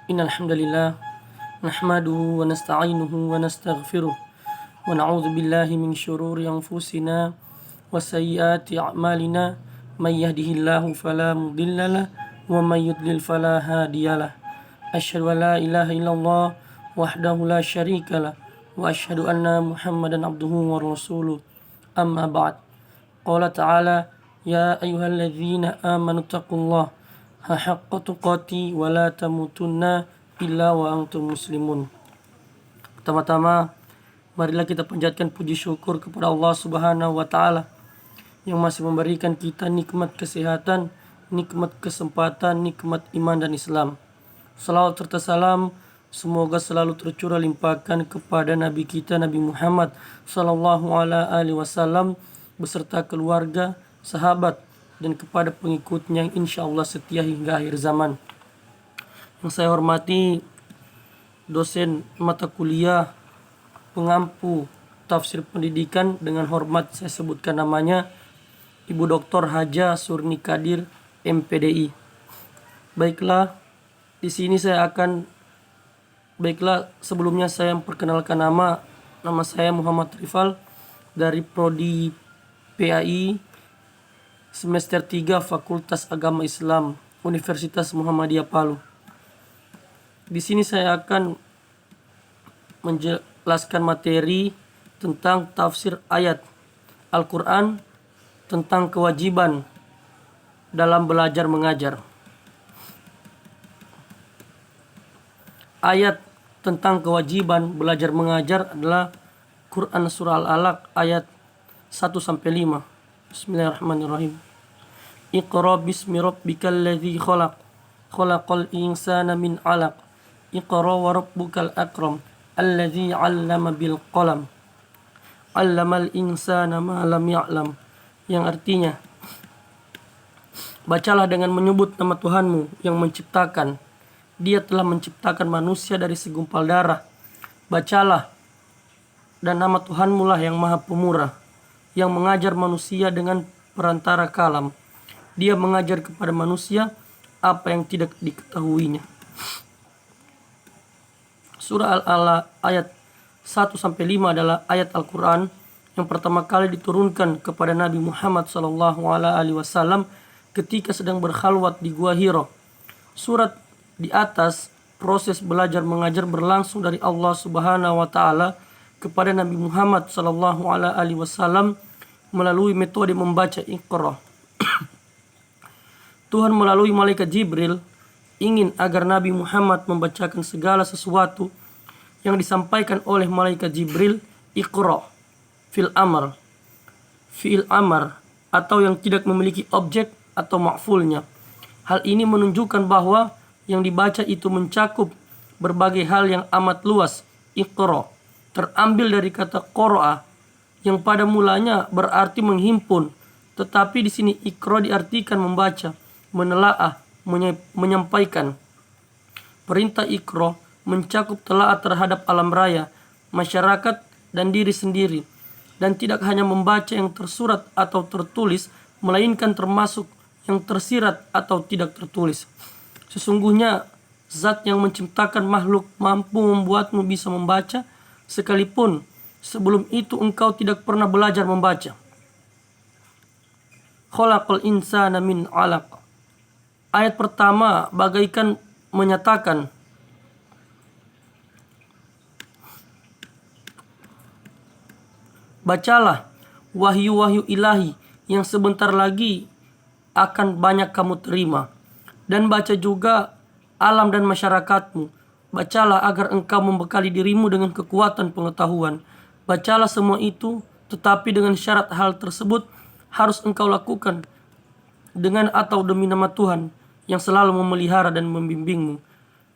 Innal hamdalillah nahmaduhu wa nasta'inuhu wa nastaghfiruh wa na'udzu billahi min syururi anfusina wa sayyiati a'malina may yahdihillahu fala mudhillalah wa may yudlil fala hadiyalah. Asyhadu an la ilaha illallah wahdahu la syarikalah wa asyhadu anna Muhammadan abduhu wa rasuluh. Amma ba'd. Qala ta'ala ya ayyuhalladzina amanu taqullaha haqqa tuqati wa la tamutunna illa wa antum muslimun. Pertama-tama, marilah kita panjatkan puji syukur kepada Allah Subhanahu wa taala yang masih memberikan kita nikmat kesehatan, nikmat kesempatan, nikmat iman dan Islam. Salawat serta salam semoga selalu tercurah limpahkan kepada Nabi kita Nabi Muhammad sallallahu alaihi wasallam beserta keluarga, sahabat dan kepada pengikutnya yang insya Allah setia hingga akhir zaman. Yang saya hormati dosen mata kuliah pengampu tafsir pendidikan, dengan hormat saya sebutkan namanya Ibu Dr. Haja Surni Kadir MPDI. Baiklah, sebelumnya saya memperkenalkan nama saya Muhammad Rifal dari Prodi PAI semester 3 Fakultas Agama Islam Universitas Muhammadiyah Palu. Di sini saya akan menjelaskan materi tentang tafsir ayat Al-Quran tentang kewajiban dalam belajar mengajar. Ayat tentang kewajiban belajar mengajar adalah Quran Surah Al-Alaq ayat 1-5. Bismillahirrahmanirrahim. Iqra bismi rabbikal ladzi khalaq, khalaqal insana min 'alaq. Iqra wa rabbukal akram, alladzi 'allama bil qalam, 'allamal insana ma lam ya'lam. Yang artinya, bacalah dengan menyebut nama Tuhanmu yang menciptakan. Dia telah menciptakan manusia dari segumpal darah. Bacalah, dan nama Tuhanmu lah yang maha pemurah, yang mengajar manusia dengan perantara kalam. Dia mengajar kepada manusia apa yang tidak diketahuinya. Surah Al-Alaq ayat 1-5 adalah ayat Al-Quran yang pertama kali diturunkan kepada Nabi Muhammad SAW ketika sedang berkhalwat di Gua Hira. Surat di atas, proses belajar mengajar berlangsung dari Allah Subhanahu wa taala kepada Nabi Muhammad SAW melalui metode membaca Iqra. Tuhan melalui malaikat Jibril ingin agar Nabi Muhammad membacakan segala sesuatu yang disampaikan oleh malaikat Jibril. Iqra fi'il amr atau yang tidak memiliki objek atau maf'ulnya. Hal ini menunjukkan bahwa yang dibaca itu mencakup berbagai hal yang amat luas. Iqra terambil dari kata qara'a yang pada mulanya berarti menghimpun, tetapi di sini Iqra diartikan membaca, menelaah, menyampaikan. Perintah Iqra mencakup telaah terhadap alam raya, masyarakat dan diri sendiri, dan tidak hanya membaca yang tersurat atau tertulis, melainkan termasuk yang tersirat atau tidak tertulis. Sesungguhnya Zat yang menciptakan makhluk mampu membuatmu bisa membaca, sekalipun sebelum itu engkau tidak pernah belajar membaca. Khalaqal insana min 'alaq. Ayat pertama bagaikan menyatakan bacalah wahyu-wahyu ilahi yang sebentar lagi akan banyak kamu terima, dan baca juga alam dan masyarakatmu. Bacalah agar engkau membekali dirimu dengan kekuatan pengetahuan. Bacalah semua itu, tetapi dengan syarat hal tersebut harus engkau lakukan dengan atau demi nama Tuhan yang selalu memelihara dan membimbingmu,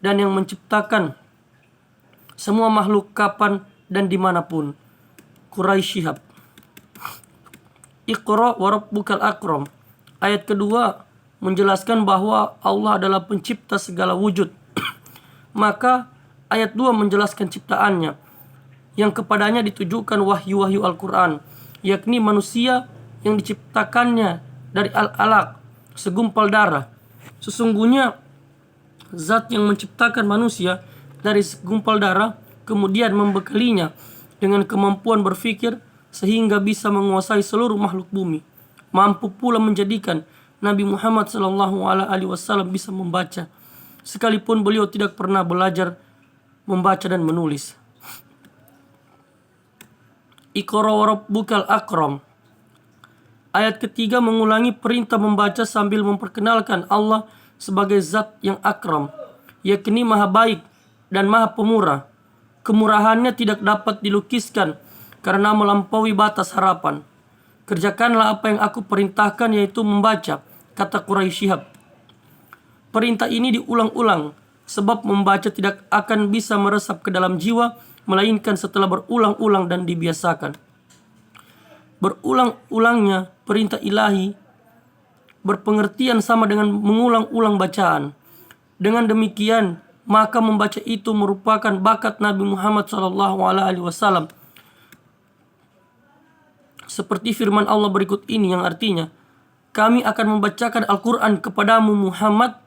dan yang menciptakan semua makhluk kapan dan dimanapun. Quraisy Shihab. Iqra wa rabbukal akram. Ayat kedua menjelaskan bahwa Allah adalah pencipta segala wujud. Maka ayat 2 menjelaskan ciptaannya, yang kepadanya ditujukan wahyu-wahyu Al-Quran, yakni manusia yang diciptakannya dari Al-Alaq, segumpal darah. Sesungguhnya Zat yang menciptakan manusia dari segumpal darah, kemudian membekalinya dengan kemampuan berpikir sehingga bisa menguasai seluruh makhluk bumi. Mampu pula menjadikan Nabi Muhammad SAW bisa membaca, sekalipun beliau tidak pernah belajar membaca dan menulis. Iqra wa rabbukal akram. Ayat ketiga mengulangi perintah membaca sambil memperkenalkan Allah sebagai zat yang akram, yakni maha baik dan maha pemurah. Kemurahannya tidak dapat dilukiskan karena melampaui batas harapan. Kerjakanlah apa yang aku perintahkan, yaitu membaca, kata Quraisy Shihab. Perintah ini diulang-ulang sebab membaca tidak akan bisa meresap ke dalam jiwa melainkan setelah berulang-ulang dan dibiasakan. Berulang-ulangnya perintah ilahi berpengertian sama dengan mengulang-ulang bacaan. Dengan demikian, maka membaca itu merupakan bakat Nabi Muhammad SAW. Seperti firman Allah berikut ini yang artinya, kami akan membacakan Al-Quran kepadamu Muhammad,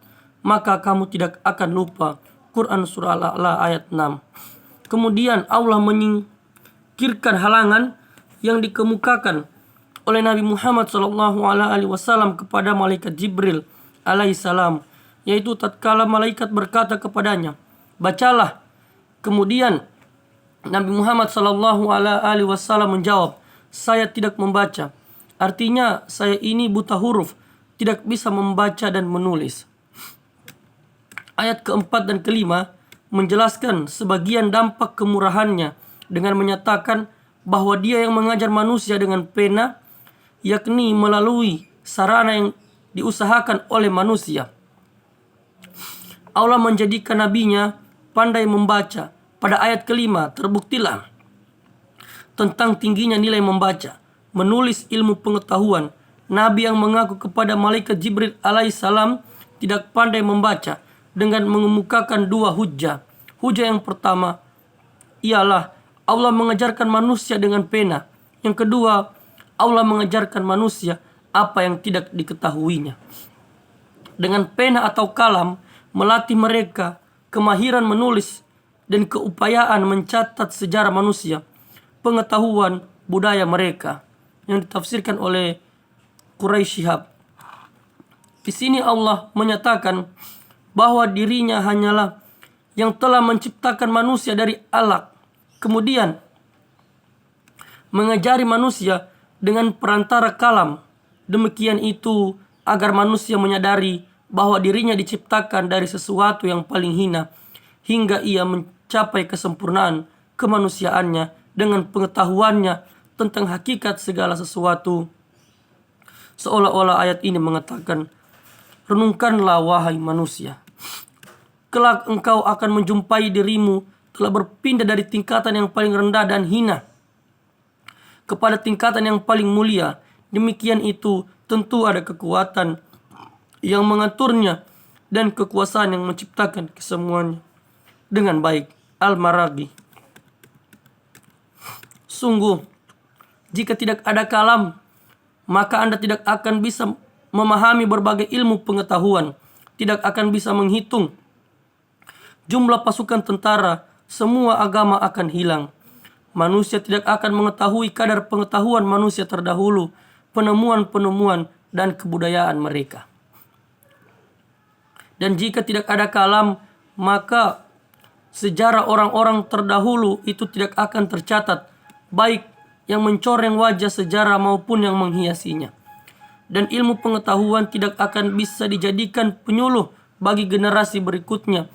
maka kamu tidak akan lupa. Quran surah Al-A'la ayat 6. Kemudian Allah menyingkirkan halangan yang dikemukakan oleh Nabi Muhammad SAW kepada malaikat Jibril alaihissalam, yaitu tatkala malaikat berkata kepadanya, bacalah. Kemudian Nabi Muhammad SAW menjawab, saya tidak membaca. Artinya saya ini buta huruf, tidak bisa membaca dan menulis. Ayat keempat dan kelima menjelaskan sebagian dampak kemurahannya dengan menyatakan bahwa dia yang mengajar manusia dengan pena, yakni melalui sarana yang diusahakan oleh manusia. Allah menjadikan nabinya pandai membaca. Pada ayat kelima terbuktilah tentang tingginya nilai membaca, menulis ilmu pengetahuan. Nabi yang mengaku kepada malaikat Jibril alaihissalam tidak pandai membaca dengan mengemukakan dua hujjah. Hujjah yang pertama ialah Allah mengajarkan manusia dengan pena. Yang kedua, Allah mengajarkan manusia apa yang tidak diketahuinya. Dengan pena atau kalam, melatih mereka kemahiran menulis dan keupayaan mencatat sejarah manusia, pengetahuan budaya mereka, yang ditafsirkan oleh Quraisy Shihab. Di sini Allah menyatakan bahwa dirinya hanyalah yang telah menciptakan manusia dari alaq, kemudian mengajari manusia dengan perantara kalam. Demikian itu agar manusia menyadari bahwa dirinya diciptakan dari sesuatu yang paling hina, hingga ia mencapai kesempurnaan kemanusiaannya dengan pengetahuannya tentang hakikat segala sesuatu. Seolah-olah ayat ini mengatakan, renungkanlah wahai manusia, kelak engkau akan menjumpai dirimu telah berpindah dari tingkatan yang paling rendah dan hina kepada tingkatan yang paling mulia. Demikian itu tentu ada kekuatan yang mengaturnya dan kekuasaan yang menciptakan kesemuanya dengan baik. Al-Maraghi. Sungguh, jika tidak ada kalam, maka Anda tidak akan bisa memahami berbagai ilmu pengetahuan, tidak akan bisa menghitung jumlah pasukan tentara, semua agama akan hilang. Manusia tidak akan mengetahui kadar pengetahuan manusia terdahulu, penemuan-penemuan dan kebudayaan mereka. Dan jika tidak ada kalam, maka sejarah orang-orang terdahulu itu tidak akan tercatat, baik yang mencoreng wajah sejarah maupun yang menghiasinya. Dan ilmu pengetahuan tidak akan bisa dijadikan penyuluh bagi generasi berikutnya.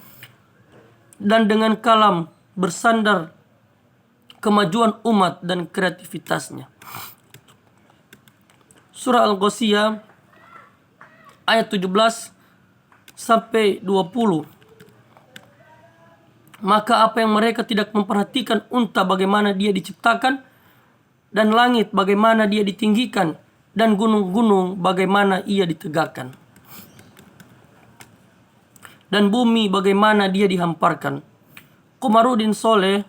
Dan dengan kalam bersandar kemajuan umat dan kreativitasnya. Surah Al-Ghasyiyah ayat 17 sampai 20. Maka apa yang mereka tidak memperhatikan unta bagaimana dia diciptakan, dan langit bagaimana dia ditinggikan, dan gunung-gunung bagaimana ia ditegakkan, dan bumi bagaimana dia dihamparkan. Qamaruddin Soleh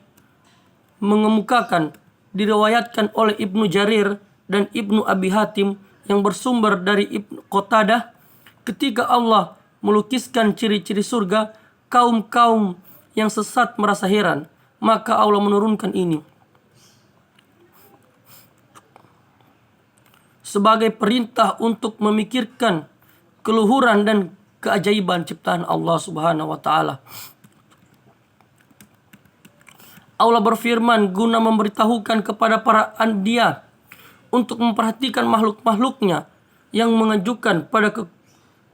mengemukakan, diriwayatkan oleh Ibnu Jarir dan Ibnu Abi Hatim yang bersumber dari Ibnu Qatadah, ketika Allah melukiskan ciri-ciri surga, kaum-kaum yang sesat merasa heran. Maka Allah menurunkan ini sebagai perintah untuk memikirkan keluhuran dan keajaiban ciptaan Allah Subhanahu wa taala. Allah berfirman guna memberitahukan kepada para anbiya untuk memperhatikan makhluk-makhluknya yang mengajukan pada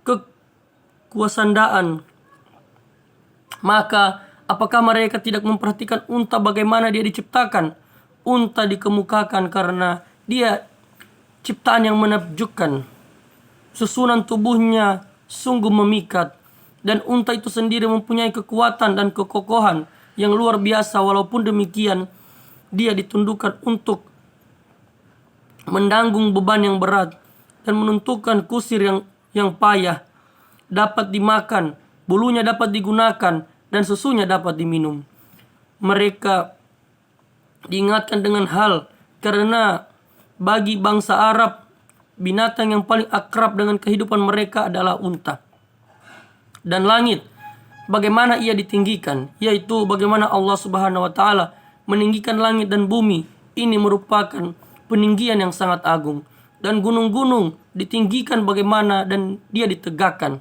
kekuasandaan. Maka apakah mereka tidak memperhatikan unta bagaimana dia diciptakan? Unta dikemukakan karena dia ciptaan yang menakjubkan. Susunan tubuhnya sungguh memikat. Dan unta itu sendiri mempunyai kekuatan dan kekokohan yang luar biasa. Walaupun demikian, dia ditundukkan untuk menanggung beban yang berat dan menentukan kusir yang payah. Dapat dimakan, bulunya dapat digunakan, dan susunya dapat diminum. Mereka diingatkan dengan hal karena bagi bangsa Arab, binatang yang paling akrab dengan kehidupan mereka adalah unta. Dan langit, bagaimana ia ditinggikan, yaitu bagaimana Allah Subhanahu wa taala meninggikan langit dan bumi. Ini merupakan peninggian yang sangat agung. Dan gunung-gunung ditinggikan bagaimana dan dia ditegakkan,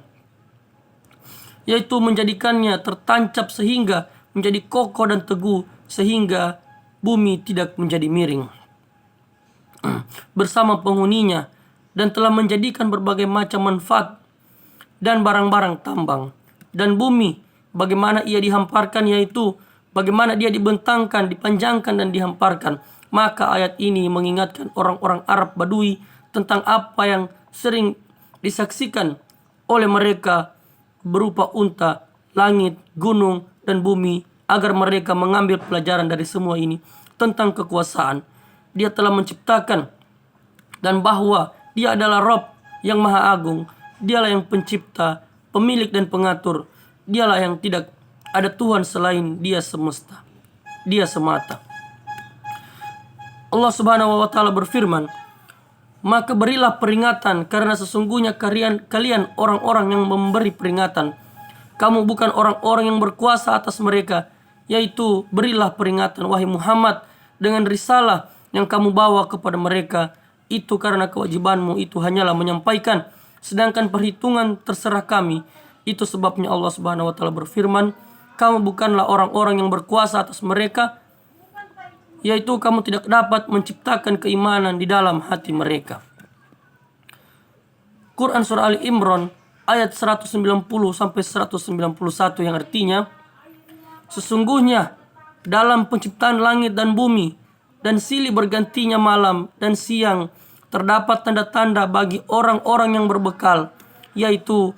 yaitu menjadikannya tertancap sehingga menjadi kokoh dan teguh, sehingga bumi tidak menjadi miring bersama penghuninya, dan telah menjadikan berbagai macam manfaat dan barang-barang tambang. Dan bumi, bagaimana ia dihamparkan, yaitu bagaimana dia dibentangkan, dipanjangkan, dan dihamparkan. Maka ayat ini mengingatkan orang-orang Arab Badui tentang apa yang sering disaksikan oleh mereka berupa unta, langit, gunung, dan bumi, agar mereka mengambil pelajaran dari semua ini tentang kekuasaan. Dia telah menciptakan, dan bahwa dia adalah Rabb yang Maha Agung. Dialah yang pencipta, pemilik, dan pengatur. Dialah yang tidak ada Tuhan selain dia semesta, dia semata. Allah Subhanahu wa taala berfirman, maka berilah peringatan karena sesungguhnya kalian orang-orang yang memberi peringatan. Kamu bukan orang-orang yang berkuasa atas mereka, yaitu berilah peringatan wahai Muhammad dengan risalah yang kamu bawa kepada mereka. Itu karena kewajibanmu itu hanyalah menyampaikan, sedangkan perhitungan terserah kami. Itu sebabnya Allah Subhanahu wa taala berfirman, kamu bukanlah orang-orang yang berkuasa atas mereka, yaitu kamu tidak dapat menciptakan keimanan di dalam hati mereka. Quran Surah Ali Imran ayat 190 sampai 191 yang artinya, sesungguhnya dalam penciptaan langit dan bumi dan silih bergantinya malam dan siang terdapat tanda-tanda bagi orang-orang yang berbekal, yaitu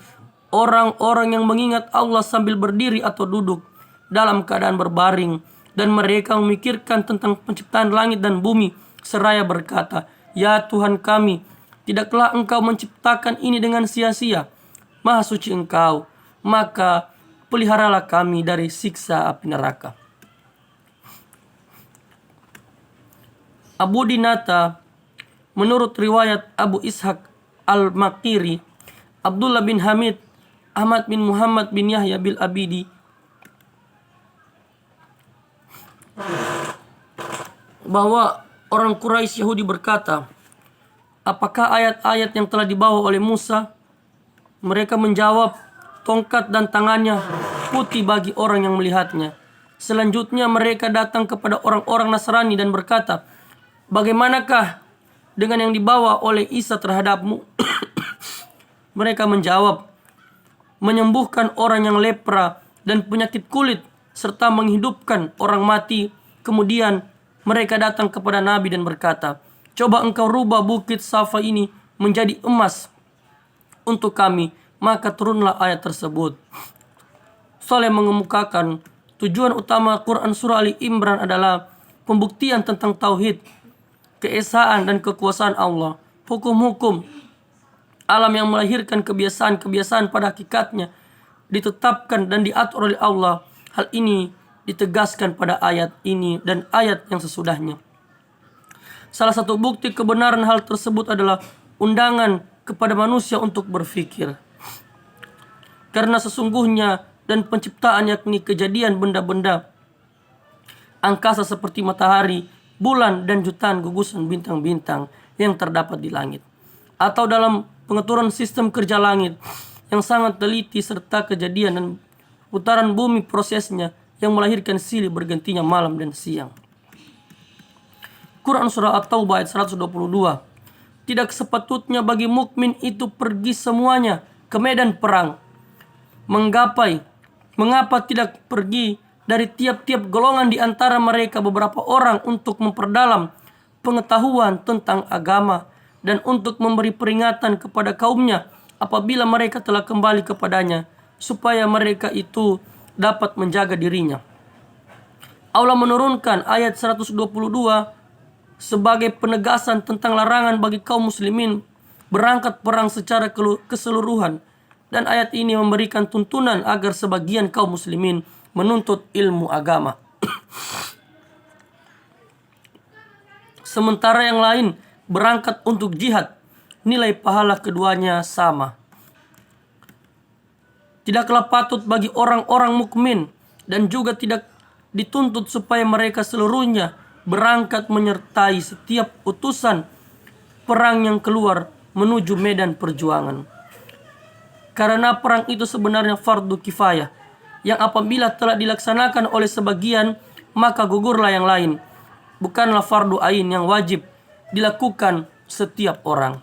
orang-orang yang mengingat Allah sambil berdiri atau duduk, dalam keadaan berbaring, dan mereka memikirkan tentang penciptaan langit dan bumi seraya berkata, ya Tuhan kami, tidaklah Engkau menciptakan ini dengan sia-sia. Maha suci Engkau, maka peliharalah kami dari siksa api neraka. Abu Dinata, menurut riwayat Abu Ishaq Al-Makiri, Abdullah bin Hamid, Ahmad bin Muhammad bin Yahya bil Abidi, bahwa orang Quraisy Yahudi berkata, apakah ayat-ayat yang telah dibawa oleh Musa? Mereka menjawab, tongkat dan tangannya putih bagi orang yang melihatnya. Selanjutnya mereka datang kepada orang-orang Nasrani dan berkata, bagaimanakah dengan yang dibawa oleh Isa terhadapmu? Mereka menjawab, menyembuhkan orang yang lepra dan penyakit kulit, serta menghidupkan orang mati. Kemudian mereka datang kepada Nabi dan berkata, coba engkau rubah bukit Safa ini menjadi emas untuk kami. Maka turunlah ayat tersebut. Saleh mengemukakan tujuan utama Quran Surah Ali Imran adalah pembuktian tentang tauhid, keesaan dan kekuasaan Allah, hukum-hukum alam yang melahirkan kebiasaan-kebiasaan pada hakikatnya ditetapkan dan diatur oleh Allah. Hal ini ditegaskan pada ayat ini dan ayat yang sesudahnya. Salah satu bukti kebenaran hal tersebut adalah undangan kepada manusia untuk berfikir. Karena sesungguhnya dan penciptaan yakni kejadian benda-benda angkasa seperti matahari, bulan, dan jutaan gugusan bintang-bintang yang terdapat di langit. Atau dalam pengaturan sistem kerja langit yang sangat teliti serta kejadian dan putaran bumi prosesnya yang melahirkan silih bergantinya malam dan siang. Quran Surah At-Taubah ayat 122. Tidak sepatutnya bagi mukmin itu pergi semuanya ke medan perang. Mengapa tidak pergi dari tiap-tiap golongan di antara mereka beberapa orang untuk memperdalam pengetahuan tentang agama dan untuk memberi peringatan kepada kaumnya apabila mereka telah kembali kepadanya, supaya mereka itu dapat menjaga dirinya. Allah menurunkan ayat 122 sebagai penegasan tentang larangan bagi kaum muslimin berangkat perang secara keseluruhan, dan ayat ini memberikan tuntunan agar sebagian kaum muslimin menuntut ilmu agama. Sementara yang lain berangkat untuk jihad, nilai pahala keduanya sama. Tidaklah patut bagi orang-orang mukmin dan juga tidak dituntut supaya mereka seluruhnya berangkat menyertai setiap utusan perang yang keluar menuju medan perjuangan. Karena perang itu sebenarnya fardu kifayah, yang apabila telah dilaksanakan oleh sebagian, maka gugurlah yang lain. Bukanlah fardu ain yang wajib dilakukan setiap orang.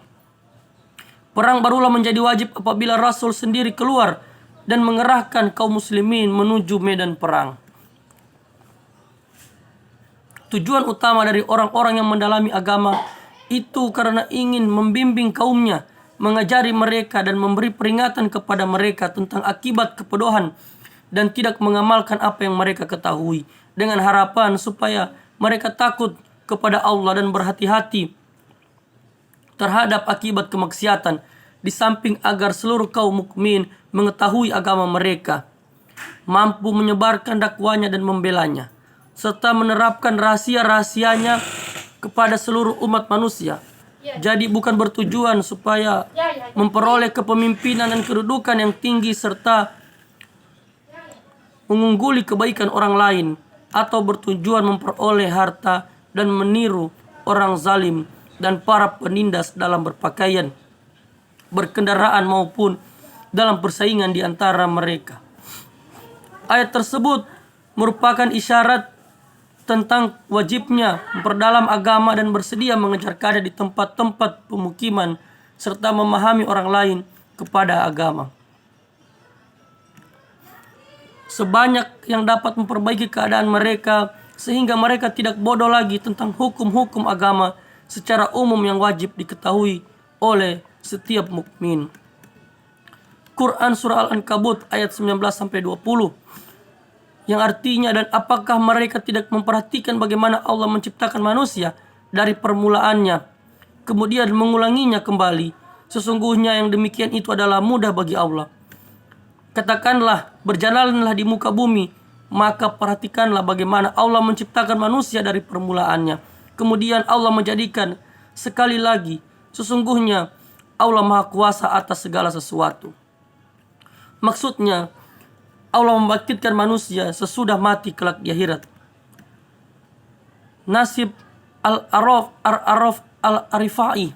Perang barulah menjadi wajib apabila Rasul sendiri keluar dan mengerahkan kaum muslimin menuju medan perang. Tujuan utama dari orang-orang yang mendalami agama itu karena ingin membimbing kaumnya, mengajari mereka dan memberi peringatan kepada mereka tentang akibat kebodohan dan tidak mengamalkan apa yang mereka ketahui, dengan harapan supaya mereka takut kepada Allah dan berhati-hati terhadap akibat kemaksiatan, di samping agar seluruh kaum mukmin mengetahui agama mereka, mampu menyebarkan dakwanya dan membelanya, serta menerapkan rahasia-rahasianya kepada seluruh umat manusia. Jadi bukan bertujuan supaya memperoleh kepemimpinan dan kedudukan yang tinggi serta mengungguli kebaikan orang lain, atau bertujuan memperoleh harta dan meniru orang zalim dan para penindas dalam berpakaian, berkendaraan maupun dalam persaingan di antara mereka. Ayat tersebut merupakan isyarat tentang wajibnya memperdalam agama dan bersedia mengejarkannya di tempat-tempat pemukiman serta memahami orang lain kepada agama, sebanyak yang dapat memperbaiki keadaan mereka sehingga mereka tidak bodoh lagi tentang hukum-hukum agama secara umum yang wajib diketahui oleh setiap mukmin. Quran Surah Al-Ankabut ayat 19-20, yang artinya, dan apakah mereka tidak memperhatikan bagaimana Allah menciptakan manusia dari permulaannya kemudian mengulanginya kembali? Sesungguhnya yang demikian itu adalah mudah bagi Allah. Katakanlah, berjalanlah di muka bumi, maka perhatikanlah bagaimana Allah menciptakan manusia dari permulaannya. Kemudian Allah menjadikan sekali lagi, sesungguhnya Allah Maha Kuasa atas segala sesuatu. Maksudnya, Allah membangkitkan manusia sesudah mati kelak di akhirat. Nasib Al-Araf Al-Arifai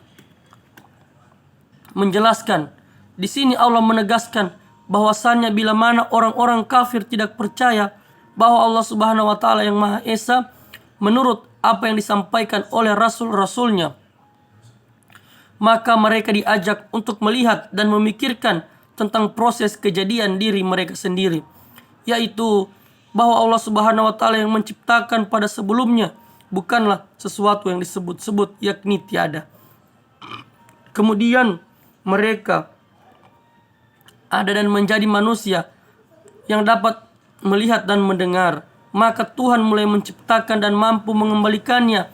menjelaskan, di sini Allah menegaskan bahwasannya bila mana orang-orang kafir tidak percaya bahwa Allah Subhanahu wa taala yang Maha Esa menurut apa yang disampaikan oleh rasul-rasulnya, maka mereka diajak untuk melihat dan memikirkan tentang proses kejadian diri mereka sendiri, yaitu bahwa Allah Subhanahu wa taala yang menciptakan pada sebelumnya bukanlah sesuatu yang disebut-sebut, yakni tiada. Kemudian mereka ada dan menjadi manusia yang dapat melihat dan mendengar, maka Tuhan mulai menciptakan dan mampu mengembalikannya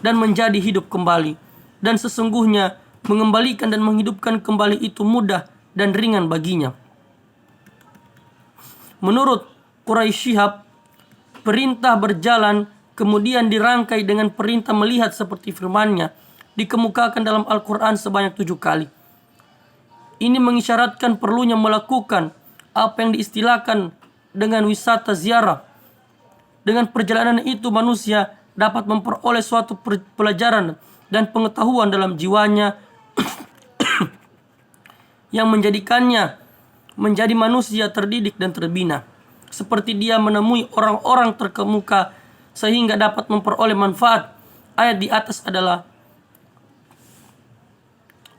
dan menjadi hidup kembali. Dan sesungguhnya mengembalikan dan menghidupkan kembali itu mudah dan ringan baginya. Menurut Quraisy Shihab, perintah berjalan kemudian dirangkai dengan perintah melihat seperti firman-Nya dikemukakan dalam Al-Quran sebanyak 7 kali. Ini mengisyaratkan perlunya melakukan apa yang diistilahkan dengan wisata ziarah. Dengan perjalanan itu manusia dapat memperoleh suatu pelajaran dan pengetahuan dalam jiwanya yang menjadikannya menjadi manusia terdidik dan terbina. Seperti dia menemui orang-orang terkemuka sehingga dapat memperoleh manfaat. Ayat di atas adalah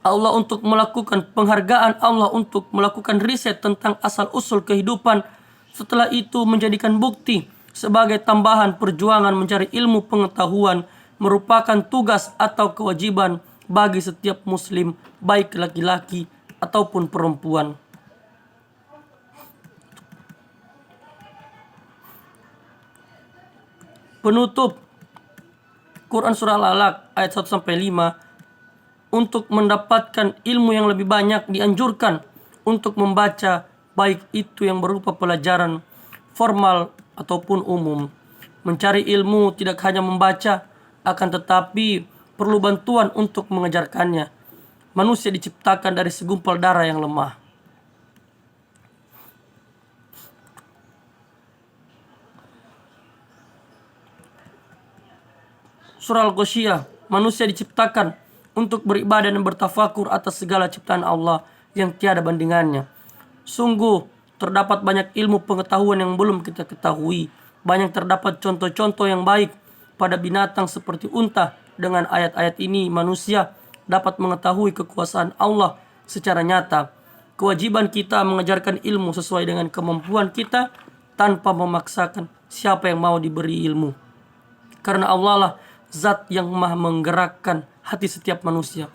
Allah untuk melakukan penghargaan, Allah untuk melakukan riset tentang asal-usul kehidupan. Setelah itu menjadikan bukti sebagai tambahan perjuangan mencari ilmu pengetahuan merupakan tugas atau kewajiban bagi setiap muslim, baik laki-laki ataupun perempuan. Penutup Quran Surah Al-Alaq ayat 1-5, untuk mendapatkan ilmu yang lebih banyak dianjurkan untuk membaca, baik itu yang berupa pelajaran formal ataupun umum. Mencari ilmu tidak hanya membaca, akan tetapi perlu bantuan untuk mengejarkannya. Manusia diciptakan dari segumpal darah yang lemah. Surah Al-Ghasyiyah, manusia diciptakan untuk beribadah dan bertafakur atas segala ciptaan Allah yang tiada bandingannya. Sungguh terdapat banyak ilmu pengetahuan yang belum kita ketahui. Banyak terdapat contoh-contoh yang baik pada binatang seperti unta. Dengan ayat-ayat ini manusia dapat mengetahui kekuasaan Allah secara nyata. Kewajiban kita mengajarkan ilmu sesuai dengan kemampuan kita tanpa memaksakan siapa yang mau diberi ilmu. Karena Allah lah zat yang maha menggerakkan hati setiap manusia.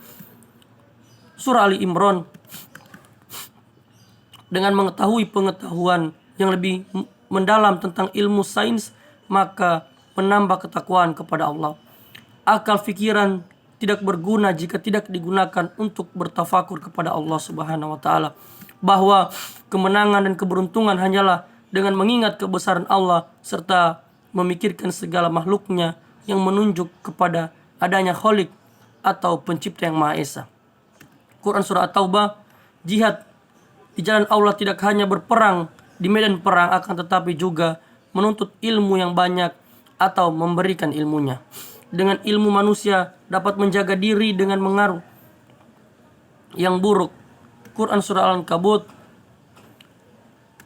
Surah Ali Imran, dengan mengetahui pengetahuan yang lebih mendalam tentang ilmu sains, maka menambah ketakwaan kepada Allah. Akal fikiran tidak berguna jika tidak digunakan untuk bertafakur kepada Allah Subhanahu wa taala. Bahwa kemenangan dan keberuntungan hanyalah dengan mengingat kebesaran Allah serta memikirkan segala makhluknya yang menunjuk kepada adanya Khalik atau pencipta yang Maha Esa. Quran Surah At-Taubah, jihad di jalan Allah tidak hanya berperang di medan perang, akan tetapi juga menuntut ilmu yang banyak atau memberikan ilmunya. Dengan ilmu manusia dapat menjaga diri dengan mengaruh yang buruk. Quran Surah Al-Ankabut,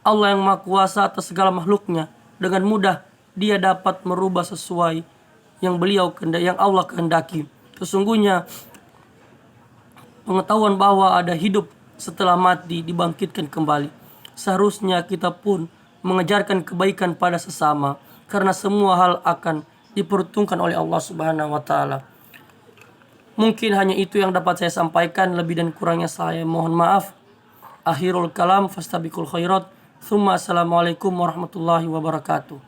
Allah yang Maha Kuasa atas segala makhluknya, dengan mudah dia dapat merubah sesuai yang Allah kehendaki. Sesungguhnya pengetahuan bahwa ada hidup setelah mati dibangkitkan kembali. Seharusnya kita pun mengejarkan kebaikan pada sesama, karena semua hal akan diperhitungkan oleh Allah Subhanahu wa taala. Mungkin hanya itu yang dapat saya sampaikan, lebih dan kurangnya saya mohon maaf. Akhirul kalam fastabiqul khairat. Assalamualaikum warahmatullahi wabarakatuh.